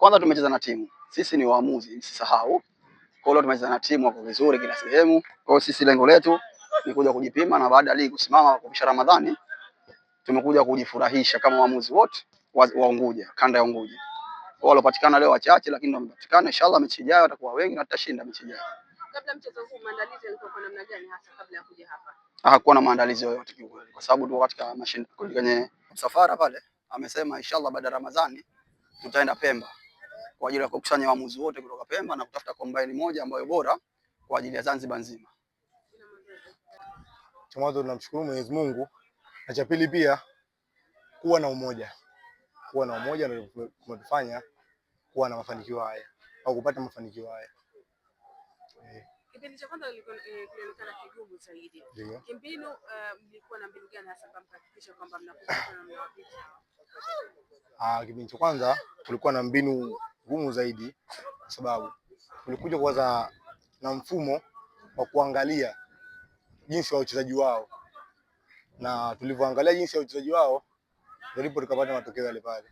Kwanza tumecheza na timu. Sisi ni waamuzi, msisahau. Kwa hiyo tumecheza na timu hapo vizuri kila sehemu. Kwa hiyo sisi lengo letu ni kuja kujipima, na baada ya ligi kusimama kwa Ramadhani tumekuja kujifurahisha kama waamuzi wote wa Unguja, kanda ya Unguja. Walopatikana leo wachache, lakini wamepatikana. Inshallah mechi ijayo watakuwa wengi na tutashinda mechi ijayo. Kabla mchezo huu maandalizi yalikuwa kwa namna gani hasa kabla ya kuja hapa? Hakuwa na maandalizi yoyote kiukweli, kwa sababu tuko katika mashindano kwenye msafara pale. Amesema inshallah baada ya Ramadhani tutaenda Pemba kwa ajili ya kukusanya waamuzi wote kutoka Pemba na kutafuta combine moja ambayo bora kwa ajili ya Zanzibar nzima. Cha mwanzo tunamshukuru Mwenyezi Mungu, na cha pili pia kuwa na umoja. Kuwa na umoja ndio kumetufanya kuwa na mafanikio haya au kupata mafanikio haya. Kipindi cha kwanza kilionekana kigumu zaidi. Kimbinu mlikuwa na mbinu gani hasa kuhakikisha kwamba mnakuwa na mnawapita? Kipindi cha kwanza tulikuwa na mbinu ngumu zaidi kwa sababu tulikuja kwanza na mfumo wa kuangalia jinsi ya uchezaji wao, na tulivyoangalia jinsi ya uchezaji wao ndipo tukapata matokeo yale pale.